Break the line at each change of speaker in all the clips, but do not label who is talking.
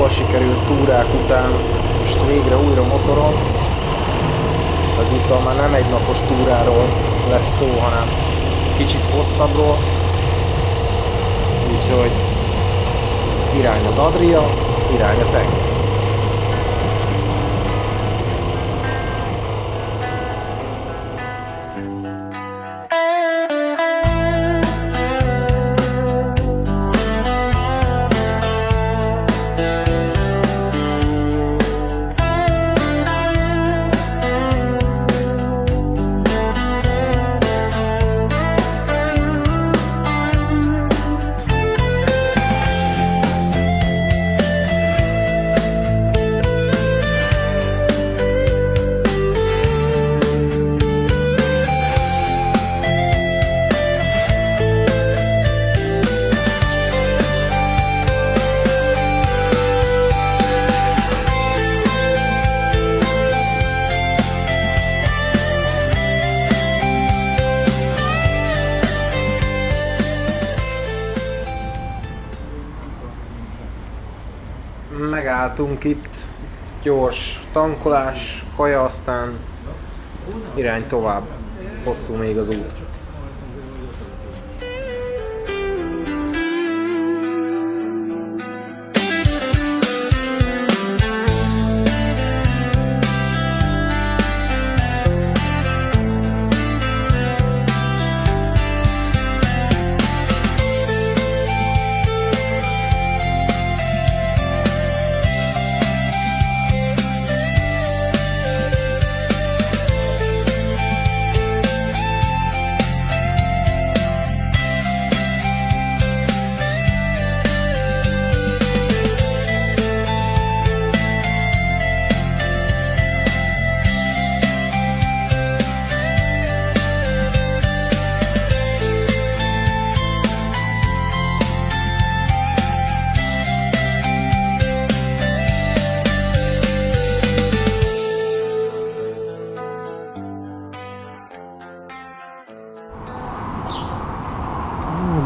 jól sikerült túrák után most végre újra motoron. Ezúttal már nem egy napos túráról lesz szó, hanem kicsit hosszabbról. Úgyhogy irány az Adria, irány a tenger. Megálltunk itt, gyors tankolás, kaja, aztán irány tovább. Hosszú még az út.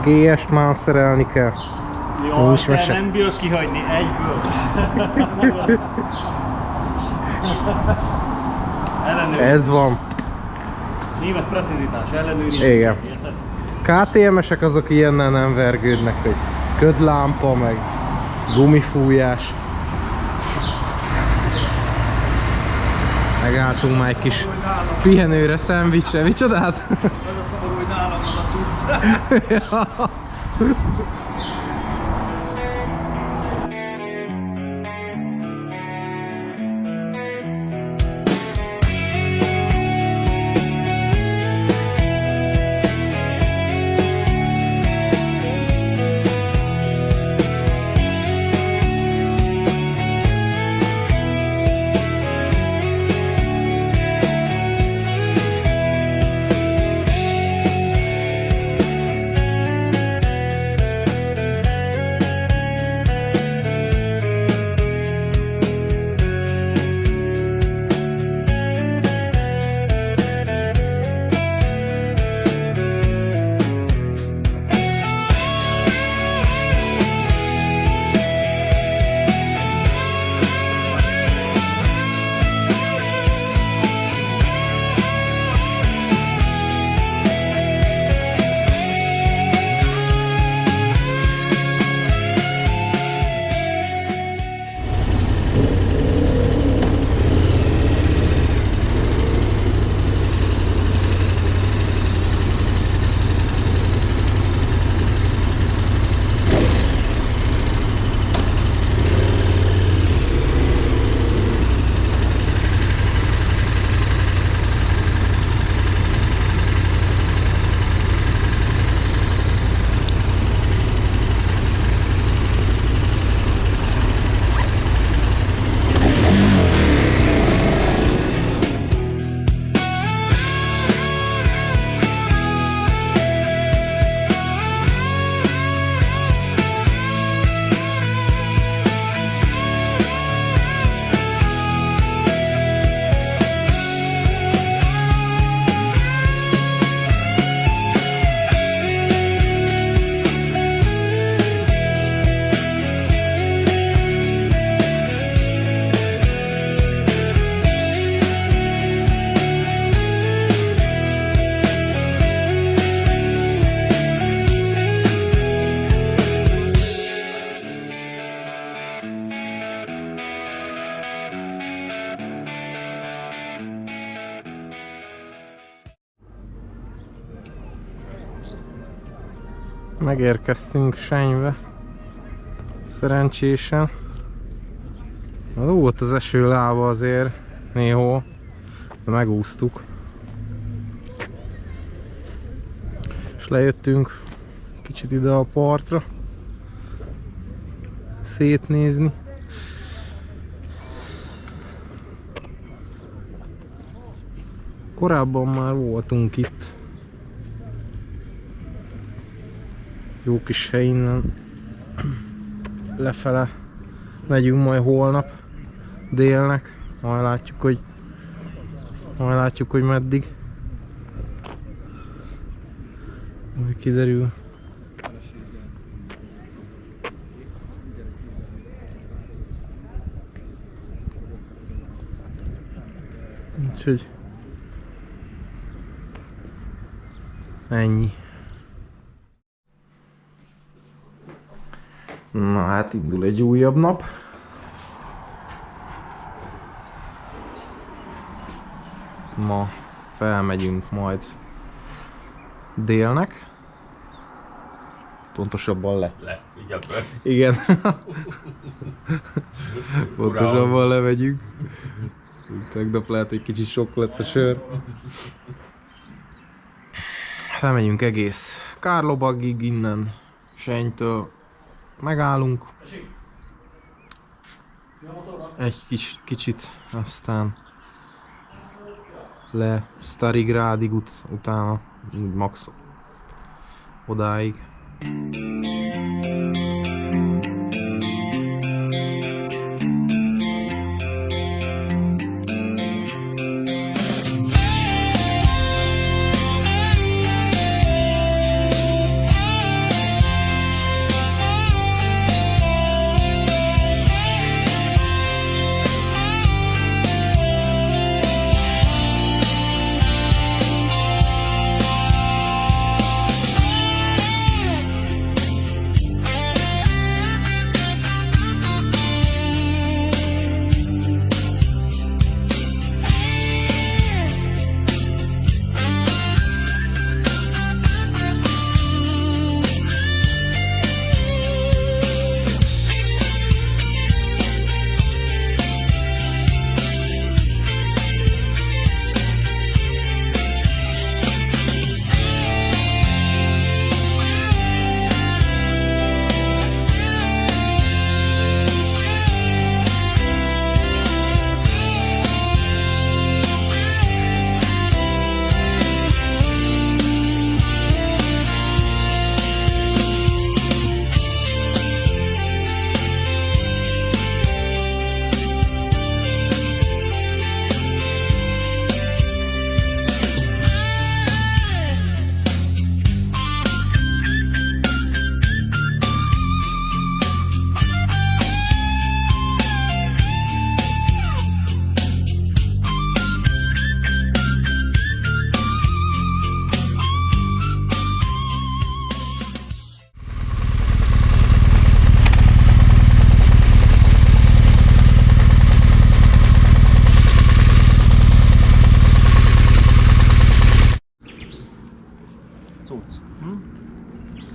GS-t már szerelni kell.
Jó, te nem bírok kihagyni egyből.
Ez van.
Német precizitás ellenőrizni.
Igen. KTM-esek azok ilyennel nem vergődnek, hogy ködlámpa, meg gumifújás. Megálltunk már egy kis pihenőre, szendvicsre. Micsodát?
Az a szomorú, hogy nálam van a cucc.
Ja. Megérkeztünk Senyve. Szerencsésen. Volt az eső lába azért néhol, de megúsztuk. És lejöttünk kicsit ide a partra szétnézni. Korábban már voltunk itt. Jó kis hely innen. Lefele megyünk majd holnap délnek. Majd látjuk, hogy meddig. Majd kiderül. Úgyhogy ennyi. Na hát indul egy újabb nap. Ma felmegyünk majd délnek. Pontosabban le. Igen. Pontosabban lemegyünk. Tegnap lehet egy kicsit sok lett a sör. Lemegyünk egész Kárlobagig innen, Senytől. Megállunk. Egy kicsit, aztán le Starigrádig utána, max odáig.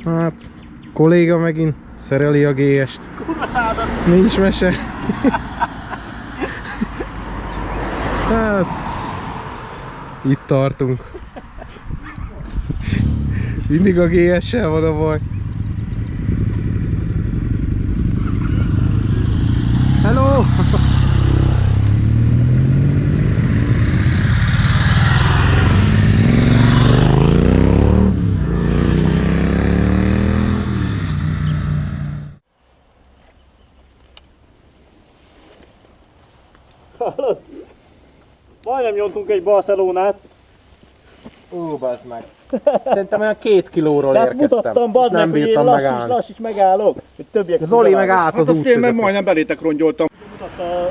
Hát, kolléga megint szereli a GS-t.
Kurva szádat!
Nincs mese. Hát, itt tartunk. Mindig a GS-sel van a baj. Hello!
Majdnem nyomtunk egy Barcelonát.
Bazd meg. Szerintem olyan 2 kilóról
Tehát
érkeztem.
mutattam, bazd meg, hogy én lassíts megállok. Hogy többiek
Zoli meg állt az
Hát azt én meg majdnem belétek rongyoltam.
mutatta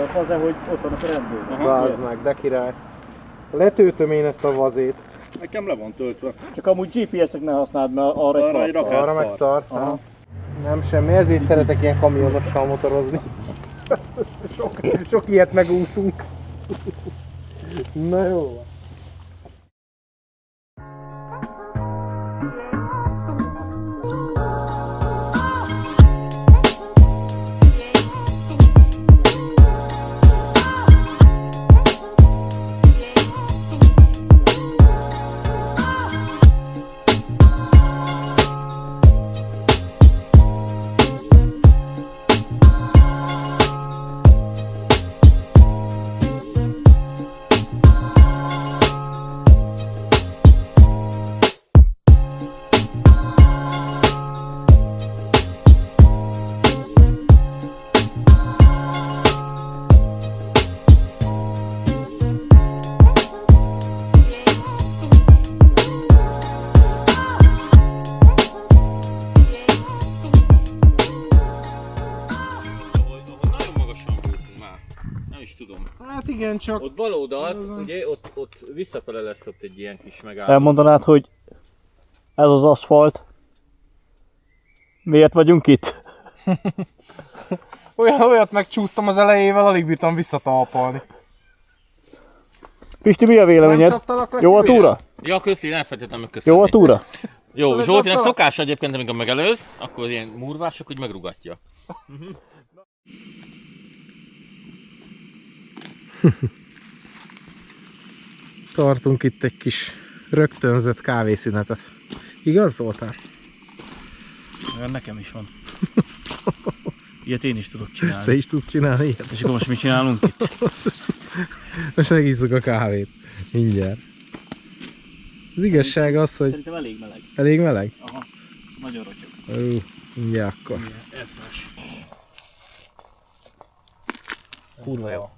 a faze, hogy ott van a rendőr.
Bazd meg, de király. Letöltöm én ezt a vazét.
Nekem le van töltve.
Csak amúgy GPS-ek ne használd, mert arra egy
rakás
Arra meg
szar.
szar.
Aha.
Nem semmi, ezért szeretek ilyen kamionossal motorozni. Sok ilyet megúszunk. Na jó van. igen, csak...
Ott bal oldalt, ugye, ott visszafele lesz ott egy ilyen kis megálló.
Elmondanád, hogy ez az aszfalt. Miért vagyunk itt?
Olyat megcsúsztam az elejével, alig bírtam visszatalpalni.
Pisti, mi a véleményed? Jó a túra?
Ja, köszi, nem feltétlenül megköszönni.
Jó a túra?
Jó, Zsoltinak szokás egyébként, amikor megelőz, akkor ilyen murvások, úgy megrugatja.
Tartunk itt egy kis rögtönzött kávészünetet. Igaz, Zoltán?
Nekem is van. Ilyet én is tudok csinálni.
Te is tudsz csinálni ilyet?
És akkor most mit csinálunk itt?
Most megisszuk a kávét. Mindjárt. Az igazság az, hogy...
Szerintem elég meleg.
Elég meleg?
Aha, nagyon rotyog.
Mindjárt akkor.
Kurva jó.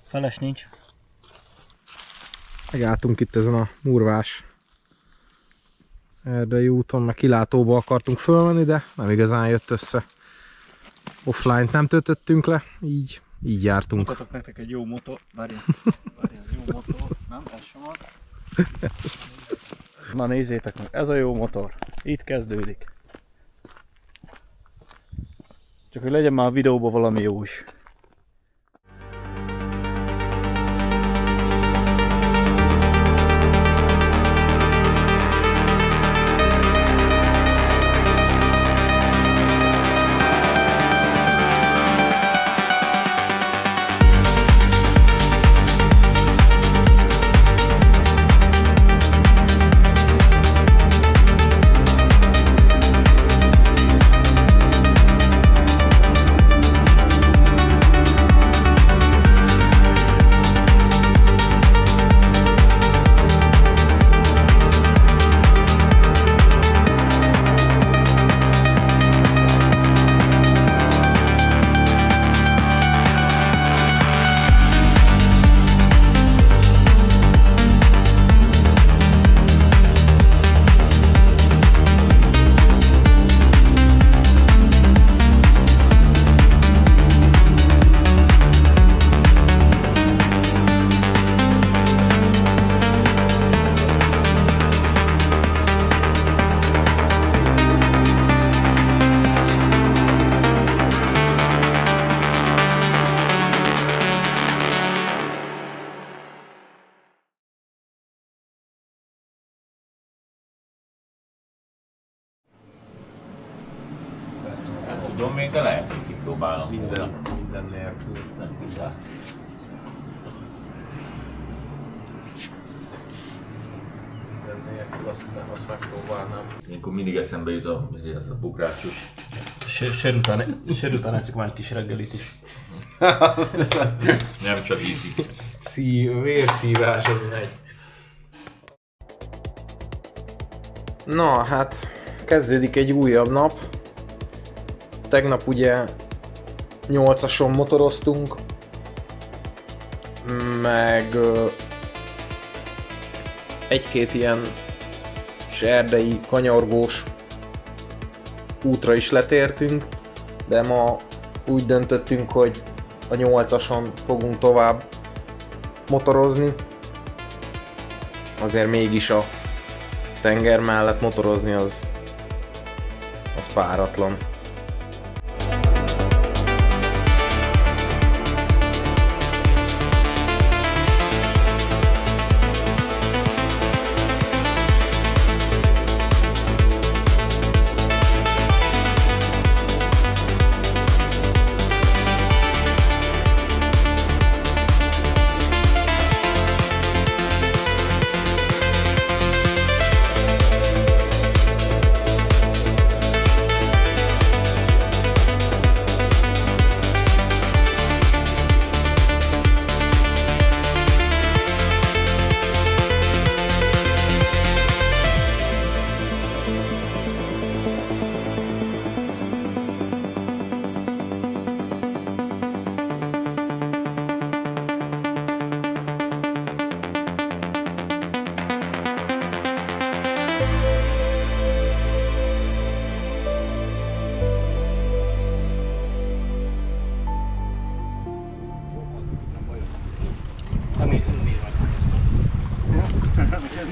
Feles nincs.
Megálltunk itt ezen a murvás erdei úton, meg kilátóba akartunk fölmenni, de nem igazán jött össze. Offline-t nem töltöttünk le, így jártunk.
Mutatok nektek egy jó motor. Várjál, ez jó motor. Nem, ez sem van. Na nézzétek meg, ez a jó motor. Itt kezdődik. Csak hogy legyen már a videóban valami jó is.
Tudom még, de lehet, hogy kipróbálom.
Minden nélkül.
Nem kizárt.
Minden nélkül azt megpróbálnám.
Ilyenkor mindig eszembe jut ez a bugrácsos.
Sör után eszik már egy kis reggelit is.
Nem csak ízik.
Vérszívás az megy. Na hát, kezdődik egy újabb nap. Tegnap ugye 8-ason motoroztunk, meg egy-két ilyen kis erdei, kanyargós útra is letértünk, de ma úgy döntöttünk, hogy a 8-ason fogunk tovább motorozni. Azért mégis a tenger mellett motorozni az páratlan.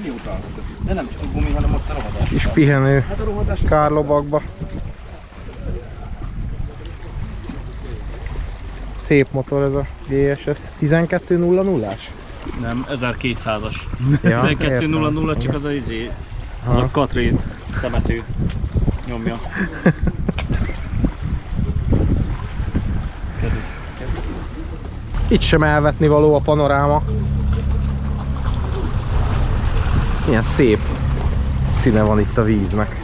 Mióta alkotott? De nem csak a gumi, hanem ott a rohadás.
Kis pihenő
Hát a rohadás...
kárlobakba. Szép motor ez a GSS 1200-as?
Nem, 1200-as.
Ja,
1200 csak az az a Katrin temető nyomja.
Itt sem elvetni való a panoráma. Milyen szép színe van itt a víznek.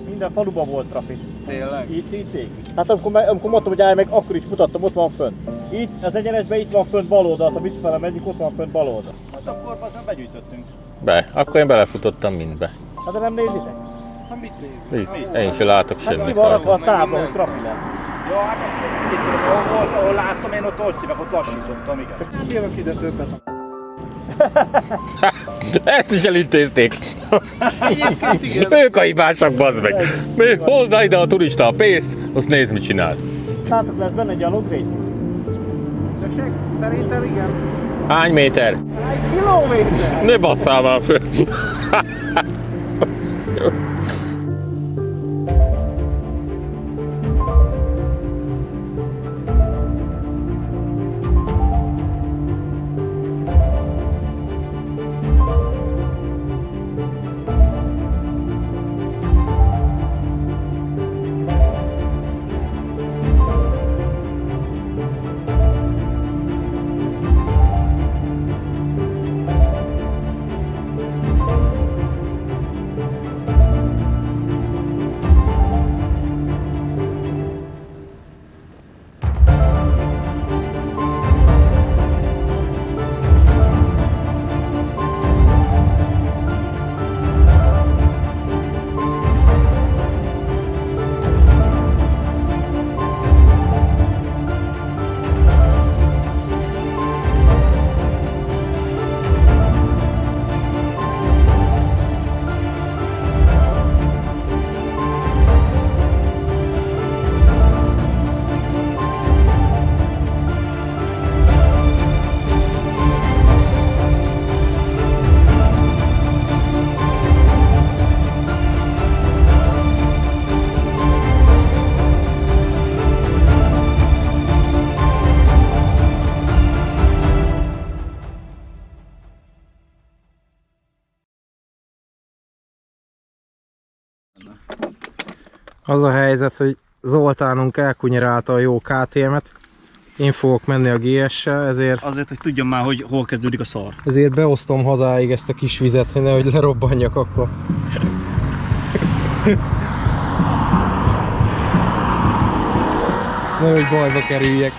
Minden faluban volt trafik.
Tényleg?
Itt. Hát amikor mondtam, hogy állj meg, akkor is mutattam, ott van fönt. Itt, az egyenesben itt van fönt bal oldalt, ha visszafele megyünk, ott van fönt bal oldalt. Hát akkor aztán begyűjtöttünk.
Akkor én belefutottam mindbe.
Hát de nem nézitek? Hát mit nézzük?
Én sem látok
Hát
semmit.
ki van rakva a
rajta.
tábla, hogy trafik lesz. Ja, hát azt mit tudom, ahol láttam én, ott szívek, ott lassítottam, igen. Csak nem jövök ide többet.
Ezt is elintézték.
Egyébként igen.
Ők a hibásak, bazd meg. Hozzá ide a turista a pénzt, azt nézd, mit csinál.
Látok, lesz benne gyalogrész? Tessék? Szerintem igen.
Hány méter?
Egy kilométer!
Ne basszál már föl.
Az a helyzet, hogy Zoltánunk elkunyerálta a jó KTM-et. Én fogok menni a GS-sel,
Azért, hogy tudjam már, hogy hol kezdődik a szar.
ezért beosztom hazáig ezt a kis vizet, hogy nehogy lerobbanjak akkor. Nehogy bajba kerüljek.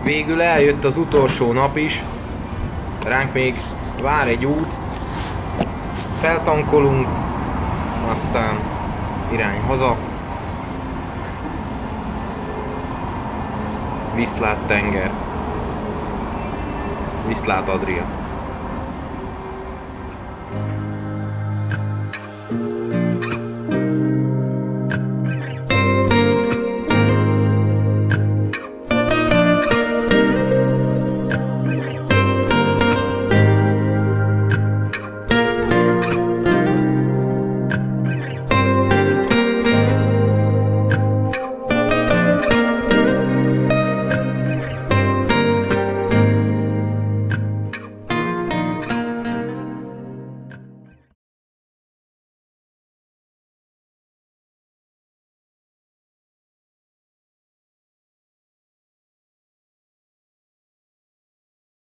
Végül eljött az utolsó nap is, ránk még vár egy út, feltankolunk, aztán irány haza. Viszlát tenger, viszlát Adria.